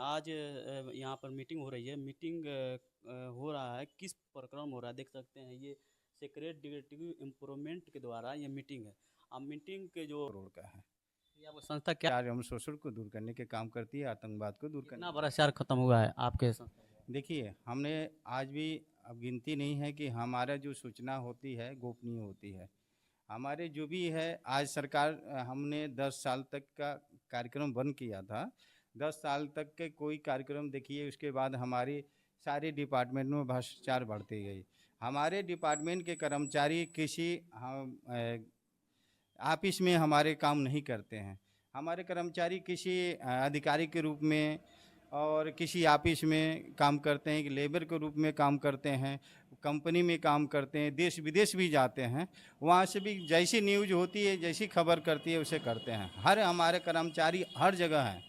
आज यहाँ पर मीटिंग हो रही है। मीटिंग हो रहा है, किस प्रक्रम हो रहा है देख सकते हैं। ये सेक्रेटरी इम्प्रूवमेंट के द्वारा ये मीटिंग है। अब मीटिंग के जो करोड़ का है। ये आपका संस्था क्या, आज हम शोषण को दूर करने के काम करती है, आतंकवाद को दूर करने कितना के। भ्रष्टाचार खत्म हुआ है आपके संस्था द्वारा? देखिए, हमने आज भी, अब गिनती नहीं है कि हमारा जो सूचना होती है गोपनीय होती है। हमारे जो भी है, आज सरकार हमने 10 साल तक का कार्यक्रम बंद किया था। 10 साल तक के कोई कार्यक्रम देखिए, उसके बाद हमारी सारे डिपार्टमेंट में भ्रष्टाचार बढ़ती गई। हमारे डिपार्टमेंट के कर्मचारी किसी हम ऑफिस में हमारे काम नहीं करते हैं। हमारे कर्मचारी किसी अधिकारी के रूप में और किसी ऑफिस में काम करते हैं, लेबर के रूप में काम करते हैं, कंपनी में काम करते हैं, देश विदेश भी जाते हैं। वहाँ से भी जैसी न्यूज़ होती है, जैसी खबर करती है, उसे करते हैं। हर हमारे कर्मचारी हर जगह हैं,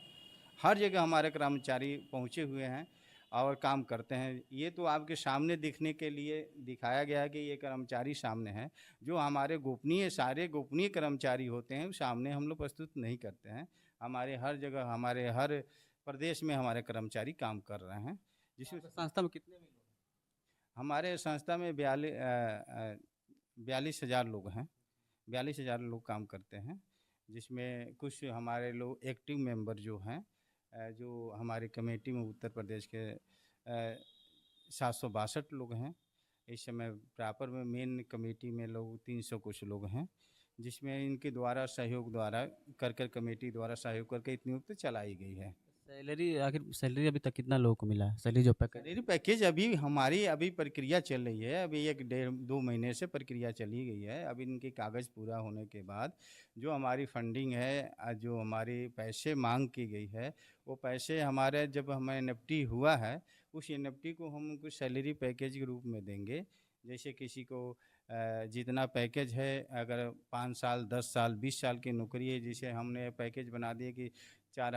हर जगह हमारे कर्मचारी पहुँचे हुए हैं और काम करते हैं। ये तो आपके सामने दिखने के लिए दिखाया गया है कि ये कर्मचारी सामने हैं। जो हमारे गोपनीय, सारे गोपनीय कर्मचारी होते हैं, वो सामने हम लोग प्रस्तुत नहीं करते हैं। हमारे हर जगह, हमारे हर प्रदेश में हमारे कर्मचारी काम कर रहे हैं, जिसमें आपके संस्था में कितने भी लोग हैं? हमारे संस्था में 42,000 लोग हैं। 42,000 लोग काम करते हैं, जिसमें कुछ हमारे लोग एक्टिव मेंबर जो हैं, जो हमारी कमेटी में उत्तर प्रदेश के 762 लोग हैं। इस समय प्रॉपर में मेन कमेटी में लोग 300 कुछ लोग हैं, जिसमें इनके द्वारा सहयोग द्वारा कर कमेटी द्वारा सहयोग करके इतनी उक्त चलाई गई है। सैलरी, आखिर सैलरी अभी तक कितना लोगों को मिला है, सैलरी जो पैकेज? सैलरी पैकेज अभी हमारी अभी प्रक्रिया चल रही है। अभी 1 डेढ़ 2 महीने से प्रक्रिया चली गई है। अभी इनके कागज़ पूरा होने के बाद जो हमारी फंडिंग है, जो हमारी पैसे मांग की गई है, वो पैसे हमारे जब हमें एनएफटी हुआ है, उस एनएफटी को हम उनको सैलरी पैकेज के रूप में देंगे। जैसे किसी को जितना पैकेज है, अगर 5 साल, 10 साल, 20 साल की नौकरी है, जिसे हमने पैकेज बना दिए कि 4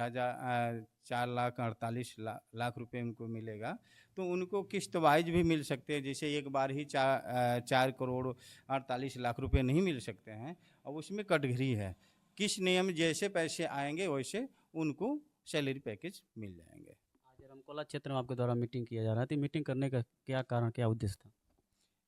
लाख 48 लाख रुपए उनको मिलेगा, तो उनको किस्त वाइज भी मिल सकते हैं। जैसे एक बार ही 4 करोड़ 48 लाख रुपए नहीं मिल सकते हैं, और उसमें कटघरी है। किस नियम जैसे पैसे आएंगे वैसे उनको सैलरी पैकेज मिल जाएंगे। आज रमकोला क्षेत्र में आपके द्वारा मीटिंग किया जा रहा है, तो मीटिंग करने का क्या कारण, क्या उद्देश्य था?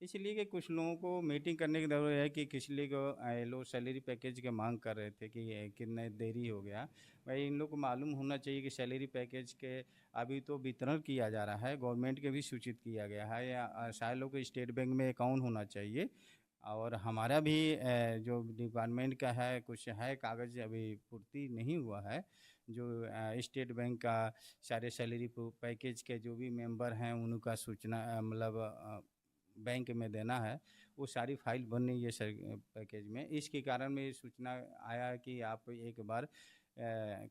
इसलिए कि कुछ लोगों को मीटिंग करने की ज़रूरत है कि किसी को लोग सैलरी पैकेज की मांग कर रहे थे कि ये कितने देरी हो गया। भाई, इन लोग को मालूम होना चाहिए कि सैलरी पैकेज के अभी तो वितरण किया जा रहा है, गवर्नमेंट के भी सूचित किया गया है, या सारे लोग को स्टेट बैंक में अकाउंट होना चाहिए। और हमारा भी जो डिपार्टमेंट का है, कुछ है कागज़ अभी पूर्ति नहीं हुआ है। जो स्टेट बैंक का सारे सैलरी पैकेज के जो भी मेंबर हैं, उनका सूचना मतलब बैंक में देना है, वो सारी फाइल बन रही है सर पैकेज में। इसके कारण में ये सूचना आया है कि आप एक बार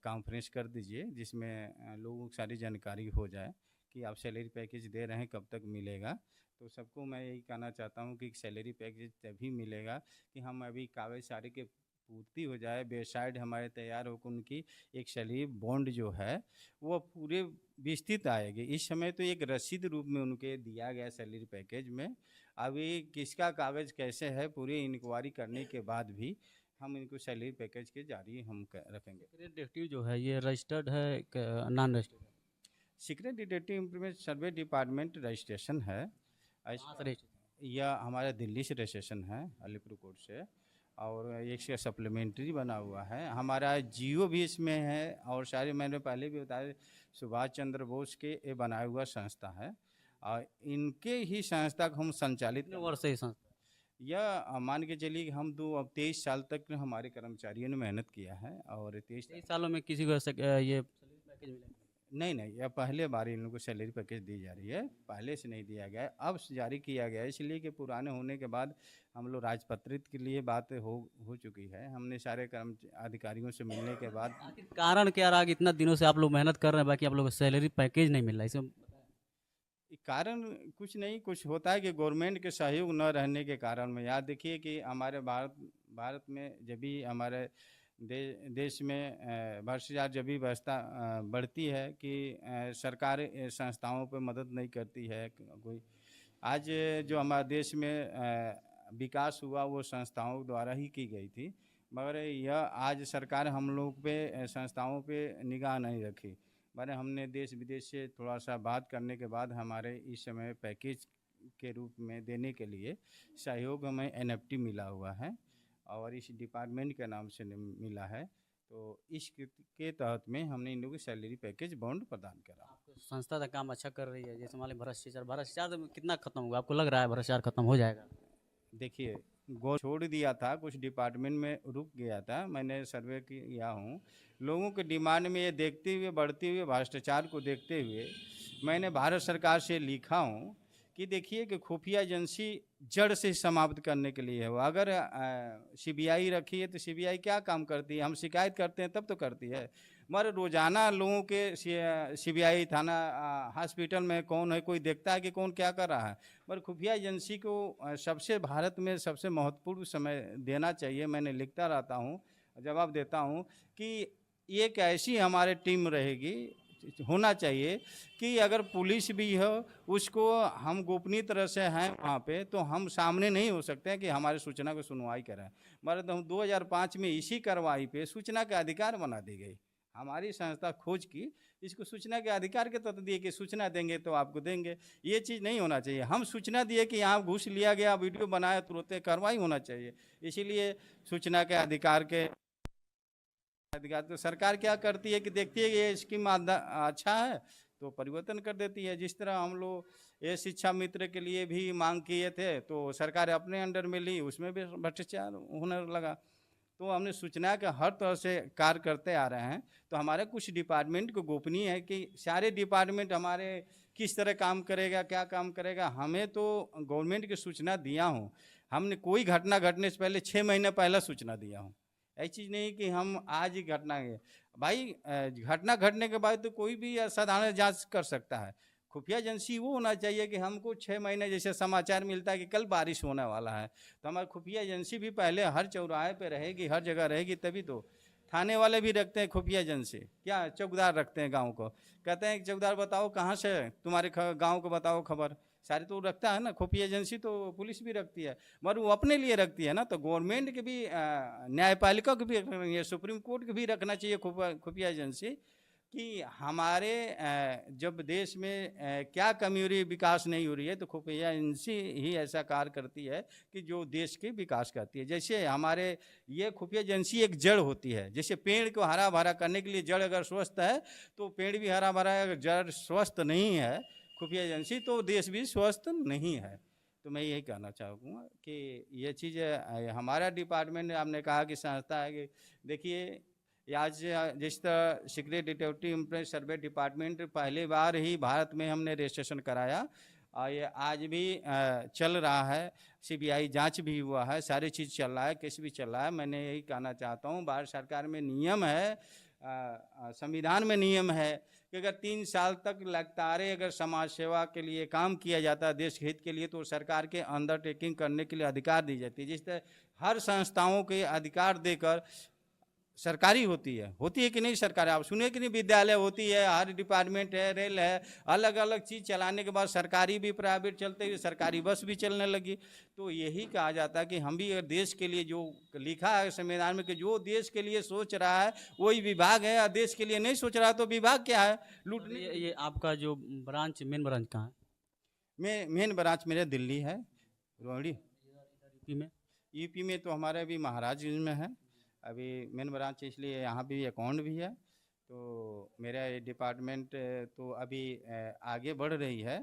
कॉन्फ्रेंस कर दीजिए, जिसमें लोगों को सारी जानकारी हो जाए कि आप सैलरी पैकेज दे रहे हैं, कब तक मिलेगा। तो सबको मैं यही कहना चाहता हूँ कि सैलरी पैकेज तभी मिलेगा कि हम अभी कागज़ सारे के पूर्ति हो जाए, वेबसाइट हमारे तैयार होकर उनकी एक सैलरी बॉन्ड जो है वो पूरे विस्तृत आएगी। इस समय तो एक रसीद रूप में उनके दिया गया सैलरी पैकेज में। अभी किसका कागज़ कैसे है, पूरी इंक्वायरी करने के बाद भी हम इनको सैलरी पैकेज के जारी हम रखेंगे। सेक्रेटरी डिटेक्टिव जो है ये रजिस्टर्ड है, नॉन रजिस्टर्ड है? सीक्रेट डिटेक्टिव इंफॉर्मेशन सर्वे डिपार्टमेंट रजिस्ट्रेशन है। कहाँ से रजिस्टर्ड? यह हमारे दिल्ली से रजिस्ट्रेशन है, अलीपुर कोर्ट से। और एक से सप्लीमेंट्री बना हुआ है, हमारा जियो भी इसमें है। और सारे मैंने पहले भी बताया, सुभाष चंद्र बोस के ये बनाया हुआ संस्था है, और इनके ही संस्था को हम संचालित कितने करना। वर्ष से ये संस्था? यह मान के चलिए कि हम दो अब 23 साल तक हमारे कर्मचारियों ने मेहनत किया है, और 23 23 सालों में किसी को ये सैलरी पैकेज मिला? नहीं नहीं, यह पहले बार इन लोगों को सैलरी पैकेज दी जा रही है। पहले से नहीं दिया गया है, अब जारी किया गया है। इसलिए कि पुराने होने के बाद हम लोग राजपत्रित के लिए बात हो चुकी है। हमने सारे कर्म अधिकारियों से मिलने के बाद आखिर कारण क्या रहा कि इतना दिनों से आप लोग मेहनत कर रहे हैं, बाकी आप लोग को सैलरी पैकेज नहीं मिल रहा, इसमें बताएं। कारण कुछ नहीं, कुछ होता है कि गवर्नमेंट के सहयोग न रहने के कारण में। याद देखिए कि हमारे भारत में जब भी हमारे देश में भ्रष्टाचार जब भी व्यवस्था बढ़ती है कि सरकार संस्थाओं पर मदद नहीं करती है कोई। आज जो हमारे देश में विकास हुआ वो संस्थाओं द्वारा ही की गई थी, मगर यह आज सरकार हम लोग पे संस्थाओं पे निगाह नहीं रखी। मैंने हमने देश विदेश से थोड़ा सा बात करने के बाद हमारे इस समय पैकेज के रूप में देने के लिए सहयोग हमें एनएफटी मिला हुआ है और इस डिपार्टमेंट के नाम से मिला है। तो के तहत में हमने इन लोगों को सैलरी पैकेज बॉन्ड प्रदान करा। आपकी संस्था तो काम अच्छा कर रही है, जैसे मान लीजिए भ्रष्टाचार कितना खत्म होगा, आपको लग रहा है भ्रष्टाचार खत्म हो जाएगा? देखिए, गो छोड़ दिया था, कुछ डिपार्टमेंट में रुक गया था, मैंने सर्वे किया हूँ। लोगों के डिमांड में ये देखते हुए, बढ़ते हुए भ्रष्टाचार को देखते हुए मैंने भारत सरकार से लिखा हूँ कि देखिए कि खुफिया एजेंसी जड़ से समाप्त करने के लिए है। वो अगर सीबीआई रखी है तो सीबीआई क्या काम करती है? हम शिकायत करते हैं तब तो करती है, मगर रोज़ाना लोगों के सीबीआई थाना हॉस्पिटल में कौन है, कोई देखता है कि कौन क्या कर रहा है? पर खुफिया एजेंसी को सबसे भारत में सबसे महत्वपूर्ण समय देना चाहिए। मैंने लिखता रहता हूँ, जवाब देता हूँ कि एक ऐसी हमारे टीम रहेगी, होना चाहिए कि अगर पुलिस भी हो उसको हम गोपनीय तरह से हैं वहाँ पे, तो हम सामने नहीं हो सकते हैं कि हमारे सूचना को सुनवाई करें। मगर हम 2005 में इसी कार्रवाई पे सूचना का अधिकार बना दी गई। हमारी संस्था खोज की, इसको सूचना के अधिकार के तहत दिए कि सूचना देंगे तो आपको देंगे। ये चीज़ नहीं होना चाहिए। हम सूचना दिए कि यहाँ घूस लिया गया, वीडियो बनाया, तुरंत कार्रवाई होना चाहिए। इसीलिए सूचना के अधिकार तो सरकार क्या करती है कि देखती है कि ये स्कीम अच्छा है तो परिवर्तन कर देती है। जिस तरह हम लोग ये शिक्षा मित्र के लिए भी मांग किए थे तो सरकार अपने अंडर में ली, उसमें भी भ्रष्टाचार होने लगा। तो हमने सूचना का हर तरह से कार्य करते आ रहे हैं। तो हमारे कुछ डिपार्टमेंट को गोपनीय है कि सारे डिपार्टमेंट हमारे किस तरह काम करेगा, क्या काम करेगा। हमें तो गवर्नमेंट की सूचना दिया हूँ, हमने कोई घटना घटने से पहले 6 महीने पहले सूचना दिया हूँ। ऐसी चीज़ नहीं कि हम आज ही घटना है भाई, घटना घटने के बाद तो कोई भी साधारण जांच कर सकता है। खुफिया एजेंसी वो होना चाहिए कि हमको 6 महीने जैसे समाचार मिलता है कि कल बारिश होने वाला है, तो हमारी खुफिया एजेंसी भी पहले हर चौराहे पे रहेगी, हर जगह रहेगी, तभी तो। थाने वाले भी रखते हैं खुफिया एजेंसी, क्या चौकीदार रखते हैं गाँव को, कहते हैं कि चौकीदार बताओ कहाँ से तुम्हारे गाँव को बताओ खबर, सारे तो रखता है ना। खुफिया एजेंसी तो पुलिस भी रखती है, मगर वो अपने लिए रखती है ना। तो गवर्नमेंट के भी न्यायपालिका को भी, सुप्रीम कोर्ट को भी रखना चाहिए खुफिया एजेंसी कि हमारे जब देश में क्या कमी हो रही है, विकास नहीं हो रही है, तो खुफिया एजेंसी ही ऐसा कार्य करती है कि जो देश के विकास करती है। जैसे हमारे ये खुफिया एजेंसी एक जड़ होती है, जैसे पेड़ को हरा भरा करने के लिए जड़ अगर स्वस्थ है तो पेड़ भी हरा भरा है, अगर जड़ स्वस्थ नहीं है खुफिया एजेंसी तो देश भी स्वस्थ नहीं है। तो मैं यही कहना चाहूँगा कि ये चीज़ हमारा डिपार्टमेंट, आपने कहा कि संस्था है कि देखिए आज जिस तरह सीक्रेट डिटेक्टिव इम्प्रेस सर्वे डिपार्टमेंट पहली बार ही भारत में हमने रजिस्ट्रेशन कराया और ये आज भी चल रहा है, सीबीआई जांच भी हुआ है, सारी चीज़ चल रहा है, केस भी चल रहा है। मैंने यही कहना चाहता हूँ, भारत सरकार में नियम है, संविधान में नियम है कि अगर 3 साल तक लगातार अगर समाज सेवा के लिए काम किया जाता है देश हित के लिए, तो सरकार के अंडरटेकिंग करने के लिए अधिकार दी जाती है। जिस तरह हर संस्थाओं के अधिकार देकर सरकारी होती है कि नहीं सरकार, आप सुने कि नहीं, विद्यालय होती है, हर डिपार्टमेंट है, रेल है, अलग अलग चीज़ चलाने के बाद सरकारी भी प्राइवेट चलते हुए सरकारी बस भी चलने लगी। तो यही कहा जाता है कि हम भी अगर देश के लिए जो लिखा है संविधान में कि जो देश के लिए सोच रहा है वही विभाग है, और देश के लिए नहीं सोच रहा तो विभाग क्या है, लूटने। ये आपका जो ब्रांच, मेन ब्रांच कहाँ है? मेन ब्रांच मेरे दिल्ली है, रोहिणी। यूपी में? यूपी में तो हमारे अभी महाराजगंज में है अभी मेन ब्रांच, इसलिए यहाँ भी अकाउंट भी है। तो मेरा ये डिपार्टमेंट तो अभी आगे बढ़ रही है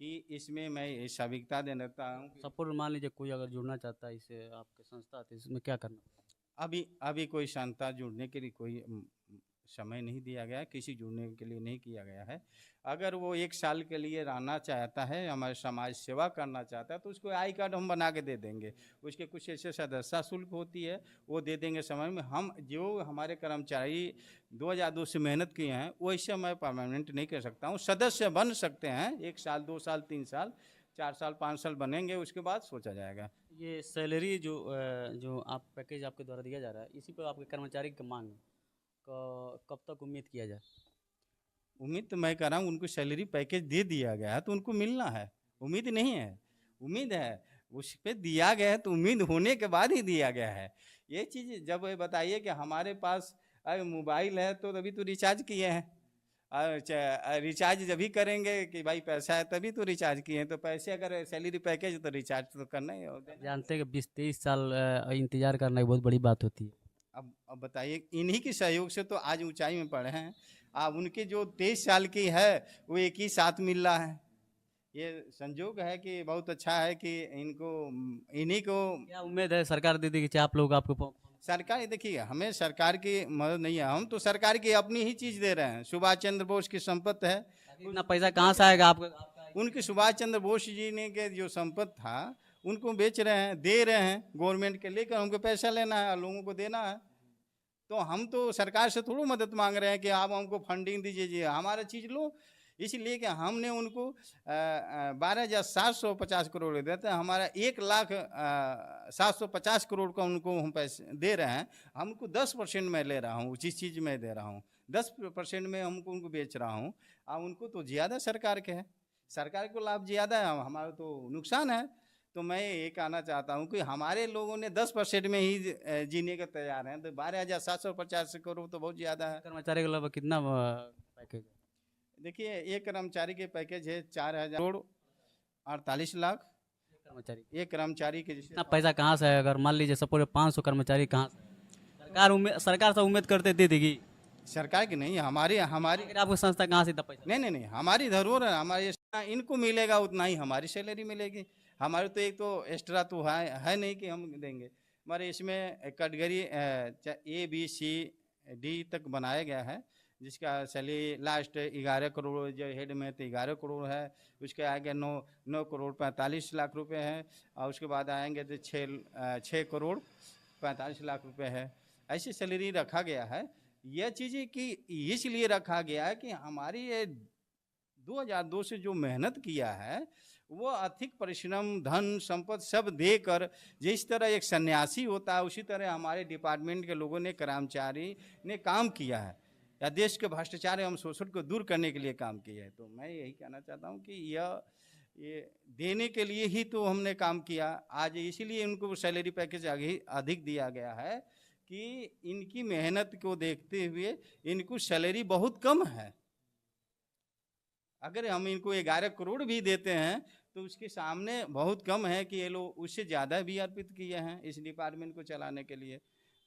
कि इसमें मैं सहायता देता हूँ। सपोर्ट मान लीजिए कोई अगर जुड़ना चाहता है इससे आपके संस्था, तो इसमें क्या करना? अभी कोई संस्था जुड़ने के लिए कोई समय नहीं दिया गया है, किसी जुड़ने के लिए नहीं किया गया है। अगर वो 1 साल के लिए रहना चाहता है, हमारे समाज सेवा करना चाहता है, तो उसको आई कार्ड हम बना के दे देंगे। उसके कुछ ऐसे सदस्यता शुल्क होती है वो दे देंगे समय में। हम जो हमारे कर्मचारी 2002 से मेहनत किए हैं वैसे मैं परमानेंट नहीं कर सकता हूँ। सदस्य बन सकते हैं 1 साल, 2 साल, 3 साल, 4 साल, 5 साल बनेंगे, उसके बाद सोचा जाएगा। ये सैलरी जो आप पैकेज आपके द्वारा दिया जा रहा है, इसी पर आपके कर्मचारी की मांग कब तक उम्मीद किया जाए? उम्मीद तो मैं कर रहा हूँ, उनको सैलरी पैकेज दे दिया गया है तो उनको मिलना है। उम्मीद नहीं है, उम्मीद है, उस पर दिया गया है तो उम्मीद होने के बाद ही दिया गया है। ये चीज़ जब बताइए कि हमारे पास अगर मोबाइल है तो अभी तो रिचार्ज किए हैं, रिचार्ज जब भी करेंगे कि भाई पैसा है तभी तो रिचार्ज किए हैं, तो पैसे अगर सैलरी पैकेज तो रिचार्ज तो करना ही होता है। जानते हैं कि 20-23 साल इंतजार करना एक बहुत बड़ी बात होती है। अब बताइए, इन्हीं के सहयोग से तो आज ऊंचाई में पड़े हैं। अब उनके जो 23 साल की है वो एक ही साथ मिल रहा है। ये संजोग है कि बहुत अच्छा है कि इन्हीं को क्या उम्मीद है सरकार दे देगी आप लोग आपको? सरकार, देखिए हमें सरकार की मदद नहीं है, हम तो सरकार की अपनी ही चीज दे रहे हैं। सुभाष चंद्र बोस की संपत्ति है, इतना पैसा कहाँ से आएगा आपका? उनके सुभाष चंद्र बोस जी ने के जो संपत्ति था उनको बेच रहे हैं, दे रहे हैं गवर्नमेंट के, लेकर हमको पैसा लेना है, लोगों को देना है। तो हम तो सरकार से थोड़ी मदद मांग रहे हैं कि आप हमको फंडिंग दीजिए, हमारा चीज़ लो। इसलिए कि हमने उनको 12,750 करोड़ देते हैं, हमारा 1,0750 करोड़ का उनको हम पैसे दे रहे हैं। हमको 10% में ले रहा हूँ, जिस चीज़ में दे रहा हूँ 10% में हमको उनको बेच रहा हूँ। उनको तो ज़्यादा सरकार के है, सरकार को लाभ ज़्यादा है, हमारा तो नुकसान है। तो मैं ये कहना चाहता हूँ कि हमारे लोगों ने 10% में ही जीने के तैयार हैं, तो 12,750 करोड़ तो बहुत ज़्यादा है। कर्मचारी के अलावा कितना पैकेज? देखिए, एक कर्मचारी के पैकेज है 4,000 करोड़ 48 लाख कर्मचारी। एक कर्मचारी के। इतना पैसा कहाँ से है? अगर मान लीजिए सपोज 500 कर्मचारी, कहाँ से सरकार से उम्मीद करते दे देगी? सरकार की नहीं, हमारी आपको संस्था कहाँ से इतना पैसा? नहीं, हमारी धरोहर है, हमारी इनको मिलेगा उतना ही हमारी सैलरी मिलेगी। हमारे तो एक तो एक्स्ट्रा तो है नहीं कि हम देंगे। हमारे इसमें कैटेगरी ABCD तक बनाया गया है, जिसका सैलरी लास्ट 11 करोड़, जो हेड में तो 11 करोड़ है, उसके आगे 9 करोड़ 45 लाख रुपए है, और उसके बाद आएंगे तो 6 करोड़ 45 लाख रुपए है। ऐसी सैलरी रखा गया है। यह चीज़ें कि इसलिए रखा गया है कि हमारी ये 2002 से जो मेहनत किया है वो अधिक परिश्रम, धन, संपत्ति सब देकर, जिस तरह एक सन्यासी होता है उसी तरह हमारे डिपार्टमेंट के लोगों ने, कर्मचारी ने काम किया है, या देश के भ्रष्टाचार एवं शोषण को दूर करने के लिए काम किया है। तो मैं यही कहना चाहता हूँ कि ये देने के लिए ही तो हमने काम किया। आज इसीलिए उनको सैलरी पैकेज अधिक दिया गया है कि इनकी मेहनत को देखते हुए इनको सैलरी बहुत कम है। अगर हम इनको 11 करोड़ भी देते हैं तो उसके सामने बहुत कम है कि ये लोग उससे ज़्यादा भी अर्पित किए हैं इस डिपार्टमेंट को चलाने के लिए।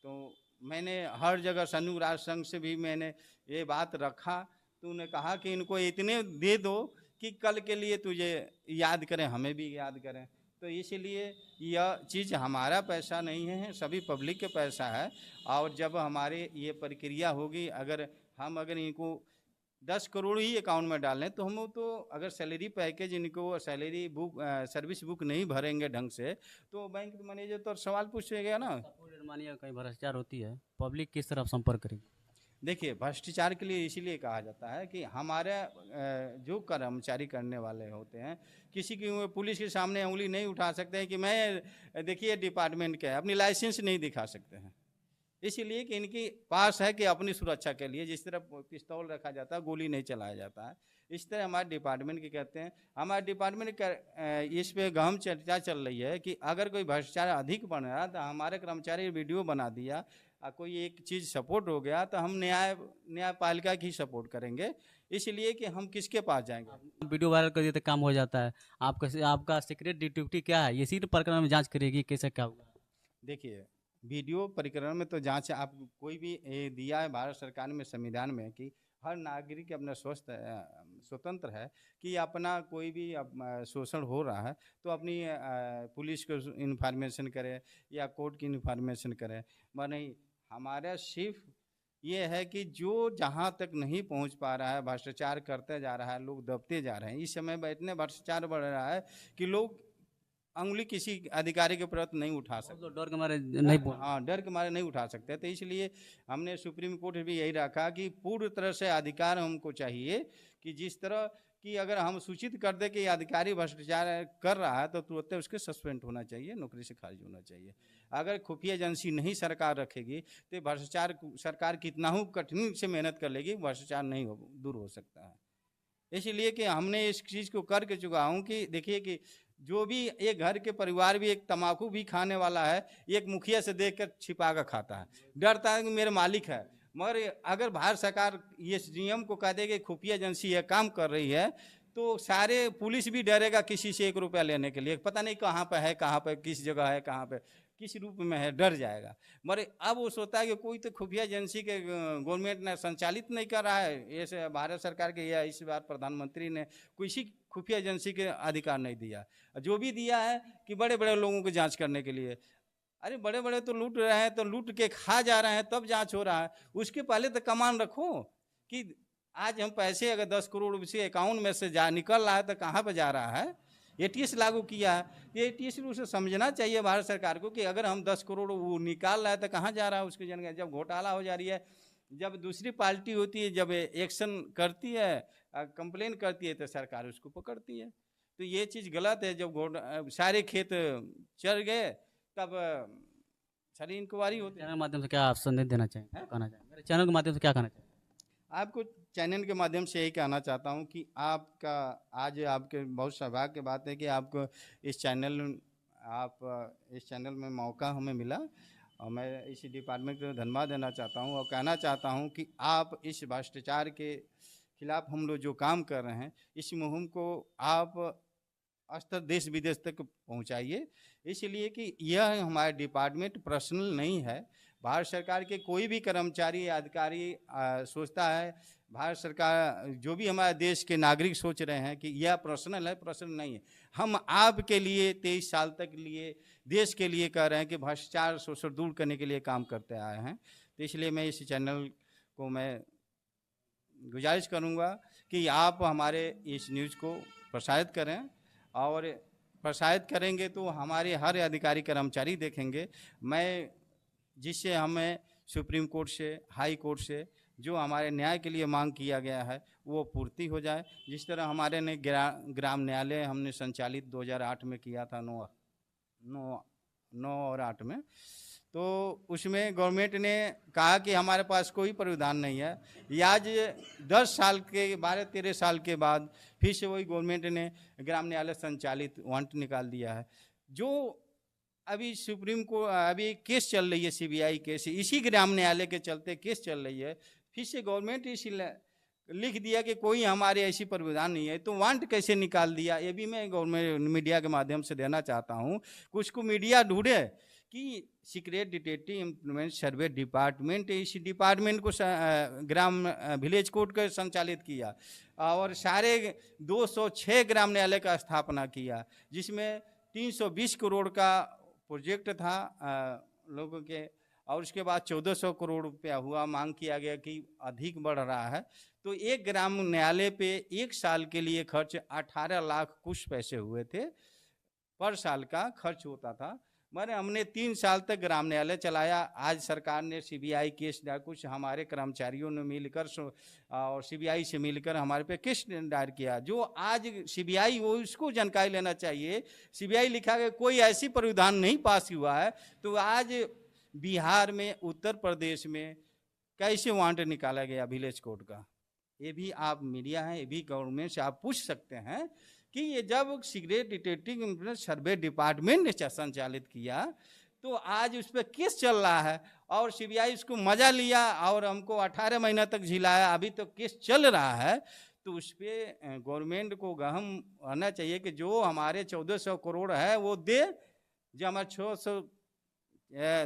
तो मैंने हर जगह संयुक्त राष्ट्र संघ से भी मैंने ये बात रखा, तो उन्होंने कहा कि इनको इतने दे दो कि कल के लिए तुझे याद करें, हमें भी याद करें। तो इसलिए यह चीज़ हमारा पैसा नहीं है, सभी पब्लिक के पैसा है। और जब हमारे ये प्रक्रिया होगी, अगर इनको 10 करोड़ ही अकाउंट में डालें तो हम तो अगर सैलरी पैकेज इनको सैलरी बुक सर्विस बुक नहीं भरेंगे ढंग से तो बैंक मैनेजर तो सवाल पूछेगा ना। मानिए कहीं भ्रष्टाचार होती है, पब्लिक किस तरफ संपर्क करेगी? देखिए, भ्रष्टाचार के लिए इसीलिए कहा जाता है कि हमारे जो कर्मचारी करने वाले होते हैं, किसी की पुलिस के सामने उंगली नहीं उठा सकते हैं कि मैं देखिए डिपार्टमेंट का है, अपनी लाइसेंस नहीं दिखा सकते हैं। इसीलिए कि इनकी पास है कि अपनी सुरक्षा के लिए जिस तरह पिस्तौल रखा जाता है, गोली नहीं चलाया जाता है, इस तरह हमारे डिपार्टमेंट के कहते हैं। हमारे डिपार्टमेंट का इस पे गहन चर्चा चल रही है कि अगर कोई भ्रष्टाचार अधिक बन रहा तो हमारे कर्मचारी वीडियो बना दिया, कोई एक चीज़ सपोर्ट हो गया तो हम न्यायपालिका की सपोर्ट करेंगे। इसलिए कि हम किसके पास जाएंगे? वीडियो वायरल कर दिए तो काम हो जाता है। आपका सीक्रेट ड्यूटी क्या है? इसी प्रकरण में जांच करेगी, कैसे क्या होगा? देखिए, वीडियो प्रकरण में तो जांच आप कोई भी दिया है भारत सरकार में संविधान में कि हर नागरिक अपना स्वतंत्र है कि अपना कोई भी शोषण हो रहा है तो अपनी पुलिस को इन्फॉर्मेशन करे या कोर्ट की इन्फॉर्मेशन करे। माने हमारा सिर्फ ये है कि जो जहाँ तक नहीं पहुँच पा रहा है, भ्रष्टाचार करते जा रहा है, लोग दबते जा रहे हैं। इस समय में इतने भ्रष्टाचार बढ़ रहा है कि लोग अंगुली किसी अधिकारी के प्रति नहीं उठा सकते, डर के मारे नहीं। हाँ, डर के मारे नहीं उठा सकते। तो इसलिए हमने सुप्रीम कोर्ट भी यही रखा कि पूर्ण तरह से अधिकार हमको चाहिए कि जिस तरह कि अगर हम सूचित कर दे कि अधिकारी भ्रष्टाचार कर रहा है तो तुरंत उसके सस्पेंड होना चाहिए, नौकरी से खारिज होना चाहिए। अगर खुफिया एजेंसी नहीं सरकार रखेगी तो भ्रष्टाचार सरकार कितना ही कठिन से मेहनत कर लेगी, भ्रष्टाचार नहीं दूर हो सकता है। इसलिए कि हमने इस चीज़ को करके चुका हूँ कि देखिए कि जो भी एक घर के परिवार भी एक तम्बाकू भी खाने वाला है, एक मुखिया से देखकर छिपा कर खाता है, डरता है कि मेरे मालिक है, मगर अगर भारत सरकार ये नियम को कह दे कि खुफिया एजेंसी यह काम कर रही है, तो सारे पुलिस भी डरेगा किसी से 1 रुपया लेने के लिए, पता नहीं कहाँ पर है, कहाँ पर किस जगह है, कहाँ पे किस रूप में है, डर जाएगा। मगर अब वो सोचता है कि कोई तो खुफिया एजेंसी के गवर्नमेंट ने संचालित नहीं कर रहा है, ऐसे भारत सरकार के या इस बार प्रधानमंत्री ने किसी खुफिया एजेंसी के अधिकार नहीं दिया। जो भी दिया है कि बड़े बड़े लोगों को जांच करने के लिए। अरे बड़े बड़े तो लूट रहे हैं, तो लूट के खा जा रहे हैं, तब जांच हो रहा है। उसके पहले तो कमान रखो कि आज हम पैसे अगर 10 करोड़ से अकाउंट में से निकल रहा है तो कहाँ पर जा रहा है। एटीएस लागू किया है, ये एटीएस उसे समझना चाहिए भारत सरकार को कि अगर हम 10 करोड़ वो निकाल रहा है तो कहाँ जा रहा है उसकी जानकारी। जब घोटाला हो जा रही है, जब दूसरी पार्टी होती है, जब एक्शन करती है, कंप्लेन करती है, तो सरकार उसको पकड़ती है। तो ये चीज़ गलत है। जब सारे खेत चढ़ गए तब सारी इंक्वायरी होती है। चैनल के माध्यम से क्या आप संदेश देना चाहेंगे, कहना चाहेंगे मेरे चैनल के माध्यम से क्या कहना चाहेंगे? आपको चैनल के माध्यम से यही कहना चाहता हूँ कि आपका आज आपके बहुत सौभाग्य की बात है कि आपको इस चैनल में मौका हमें मिला, और मैं इस डिपार्टमेंट को धन्यवाद देना चाहता हूँ और कहना चाहता हूँ कि आप इस भ्रष्टाचार के खिलाफ हम लोग जो काम कर रहे हैं, इस मुहिम को आप स्तर देश विदेश तक पहुंचाइए, इसलिए कि यह हमारा डिपार्टमेंट पर्सनल नहीं है। भारत सरकार के कोई भी कर्मचारी या अधिकारी सोचता है, भारत सरकार जो भी हमारे देश के नागरिक सोच रहे हैं कि यह पर्सनल है, पर्सनल नहीं है। हम आपके लिए 23 साल तक लिए देश के लिए कह रहे हैं कि भ्रष्टाचार शोषण दूर करने के लिए काम करते आए हैं। तो इसलिए मैं इस चैनल को मैं गुजारिश करूँगा कि आप हमारे इस न्यूज़ को प्रसारित करें, और प्रसारित करेंगे तो हमारे हर अधिकारी कर्मचारी देखेंगे। मैं जिससे हमें सुप्रीम कोर्ट से, हाई कोर्ट से जो हमारे न्याय के लिए मांग किया गया है वो पूर्ति हो जाए। जिस तरह हमारे ने ग्राम न्यायालय हमने संचालित 2008 में किया था, 9 और 8 में, तो उसमें गवर्नमेंट ने कहा कि हमारे पास कोई प्रावधान नहीं है। या आज 10 साल के 12-13 साल के बाद फिर से वही गवर्नमेंट ने ग्राम न्यायालय संचालित वारंट निकाल दिया है। जो अभी सुप्रीम कोर्ट अभी केस चल रही है, सीबीआई केस, इसी ग्राम न्यायालय के चलते केस चल रही है। फिर से गवर्नमेंट इसी लिख दिया कि कोई हमारे ऐसी प्रावधान नहीं है, तो वारंट कैसे निकाल दिया, ये भी मैं गवर्नमेंट मीडिया के माध्यम से देना चाहता हूँ। कुछ को मीडिया ढूंढे कि सीक्रेट डिटेक्टिव इम्प्लीमेंट सर्वे डिपार्टमेंट, इस डिपार्टमेंट को ग्राम विलेज कोर्ट का संचालित किया और सारे 206 ग्राम न्यायालय का स्थापना किया, जिसमें 320 करोड़ का प्रोजेक्ट था लोगों के, और उसके बाद 1400 करोड़ रुपया हुआ। मांग किया गया कि अधिक बढ़ रहा है, तो एक ग्राम न्यायालय पे 1 साल के लिए खर्च 18 लाख कुछ पैसे हुए थे, पर साल का खर्च होता था। मैंने हमने 3 साल तक ग्राम न्यायालय चलाया। आज सरकार ने सीबीआई केस दायर, कुछ हमारे कर्मचारियों ने मिलकर और सीबीआई से मिलकर हमारे पे केस दायर किया। जो आज सीबीआई वो उसको जानकारी लेना चाहिए। सीबीआई लिखा गया कोई ऐसी प्रावधान नहीं पास हुआ है, तो आज बिहार में, उत्तर प्रदेश में कैसे वारंट निकाला गया विलेज कोर्ट का, ये भी आप मीडिया हैं, ये भी गवर्नमेंट से आप पूछ सकते हैं कि ये जब सीक्रेट डिटेक्टिव सर्वे डिपार्टमेंट ने संचालित किया तो आज उस पर केस चल रहा है और सीबीआई उसको मजा लिया और हमको 18 महीना तक झिलाया, अभी तो केस चल रहा है। तो उस पर गवर्नमेंट को गहम रहना चाहिए कि जो हमारे 1400 करोड़ है वो दे। जो हमारे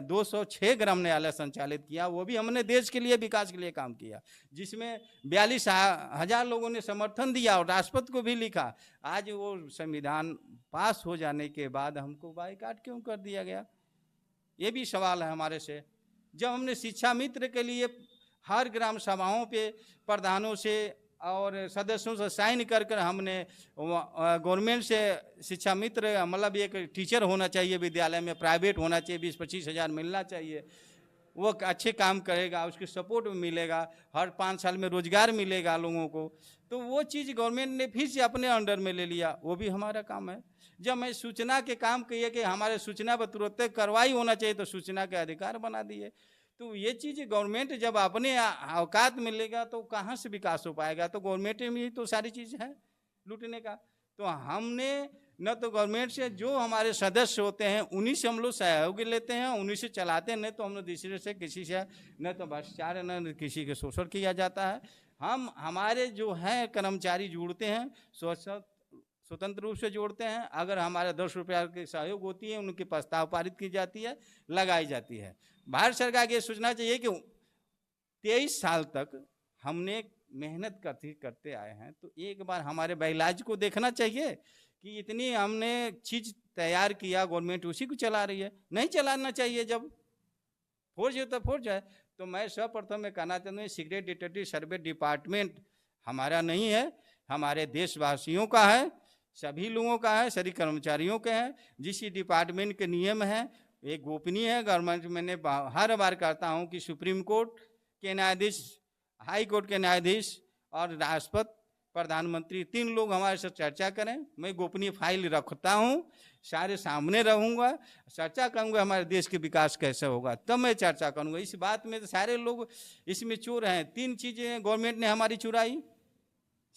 206 ग्राम न्यायालय संचालित किया, वो भी हमने देश के लिए, विकास के लिए काम किया, जिसमें 42,000 लोगों ने समर्थन दिया और राष्ट्रपति को भी लिखा। आज वो संविधान पास हो जाने के बाद हमको बाइकाट क्यों कर दिया गया, ये भी सवाल है हमारे से। जब हमने शिक्षा मित्र के लिए हर ग्राम सभाओं पे प्रधानों से और सदस्यों से साइन कर कर हमने गवर्नमेंट से शिक्षा मित्र, मतलब एक टीचर होना चाहिए विद्यालय में, प्राइवेट होना चाहिए, 20-25 हज़ार मिलना चाहिए, वो अच्छे काम करेगा, उसकी सपोर्ट मिलेगा, हर 5 साल में रोजगार मिलेगा लोगों को। तो वो चीज़ गवर्नमेंट ने फिर से अपने अंडर में ले लिया, वो भी हमारा काम है। जब मैं सूचना के काम कहिए कि हमारे सूचना पर तुरंत कार्रवाई होना चाहिए, तो सूचना के अधिकार बना दिए। तो ये चीज़ गवर्नमेंट जब अपने औकात मिलेगा तो कहाँ से विकास हो पाएगा। तो गवर्नमेंट में ही तो सारी चीज़ है लूटने का। तो हमने न तो गवर्नमेंट से, जो हमारे सदस्य होते हैं उन्हीं से हम लोग सहयोग लेते हैं, उन्हीं से चलाते हैं, नहीं तो हम लोग दूसरे से किसी से न तो भ्रष्टाचार न किसी के शोषण किया जाता है। हम हमारे जो हैं कर्मचारी जुड़ते हैं स्वतंत्र रूप से जोड़ते हैं। अगर हमारे 10 रुपया की सहयोग होती है, उनकी प्रस्ताव पारित की जाती है, लगाई जाती है। भारत सरकार की सोचना चाहिए कि 23 साल तक हमने मेहनत करते आए हैं, तो एक बार हमारे बैलाज को देखना चाहिए कि इतनी हमने चीज तैयार किया, गवर्नमेंट उसी को चला रही है। नहीं चलाना चाहिए, जब फोर्स है तो फोर्स है। तो मैं सर्वप्रथम में कहना चाहता हूँ, सीक्रेट डिटेक्टिव सर्वे डिपार्टमेंट हमारा नहीं है, हमारे देशवासियों का है, सभी लोगों का है, सभी कर्मचारियों के हैं। जिस डिपार्टमेंट के नियम है ये गोपनीय है। गवर्नमेंट मैंने हर बार कहता हूँ कि सुप्रीम कोर्ट के न्यायाधीश, हाई कोर्ट के न्यायाधीश और राष्ट्रपति, प्रधानमंत्री, 3 लोग हमारे साथ चर्चा करें। मैं गोपनीय फाइल रखता हूँ, सारे सामने रहूँगा, चर्चा करूँगा हमारे देश के विकास कैसे होगा, तब मैं चर्चा करूँगा। इस बात में तो सारे लोग इसमें चोर हैं। 3 चीज़ें गवर्नमेंट ने हमारी चुराई,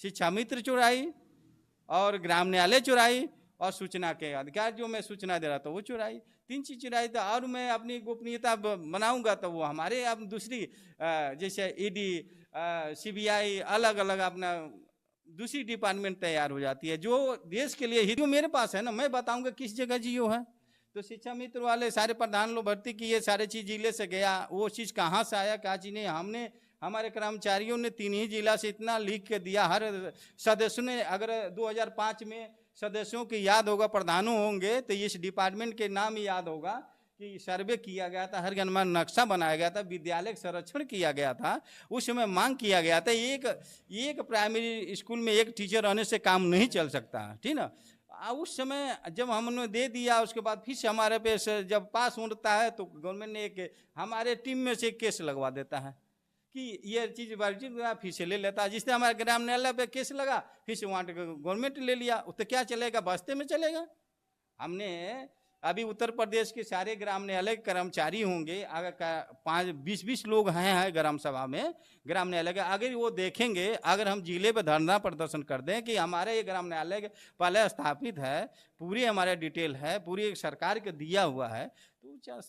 शिक्षा मित्र चुराई और ग्राम न्यायालय चुराई और सूचना के अधिकार जो मैं सूचना दे रहा था वो चुराई। 3 चीज चुराई था। और मैं अपनी गोपनीयता बनाऊंगा तो वो हमारे अब दूसरी जैसे ईडी, सीबीआई, अलग अलग अपना दूसरी डिपार्टमेंट तैयार हो जाती है जो देश के लिए हित मेरे पास है ना। मैं बताऊंगा किस जगह जियो है। तो शिक्षा मित्र वाले सारे प्रधान लोग भर्ती किए, सारे चीज जिले से गया, वो चीज कहाँ से आया क्या चीज नहीं। हमने हमारे कर्मचारियों ने 3 ही जिला से इतना लिख के दिया, हर सदस्य ने। अगर 2005 में सदस्यों की याद होगा, प्रधानों होंगे तो इस डिपार्टमेंट के नाम याद होगा कि सर्वे किया गया था, हर गणना नक्शा बनाया गया था, विद्यालय संरक्षण किया गया था। उस समय मांग किया गया था एक प्राइमरी स्कूल में एक टीचर रहने से काम नहीं चल सकता, ठीक ना। उस समय जब हमने दे दिया, उसके बाद फिर से हमारे पे जब पास होता है तो गवर्नमेंट ने एक हमारे टीम में से केस लगवा देता है कि ये चीज़ वर्जित हुआ, फिर से ले लेता है। जिससे हमारे ग्राम न्यायालय पे केस लगा, फिर से वहाँ गवर्नमेंट ले लिया। तो क्या चलेगा, बस्ते में चलेगा। हमने अभी उत्तर प्रदेश के सारे ग्राम न्यायालय के कर्मचारी होंगे, अगर 20-20 लोग हैं ग्राम सभा में, ग्राम न्यायालय के, अगर वो देखेंगे, अगर हम जिले पे धरना प्रदर्शन कर दें कि हमारे ये ग्राम न्यायालय पहले स्थापित है, पूरी हमारे डिटेल है, पूरी सरकार के दिया हुआ है, तो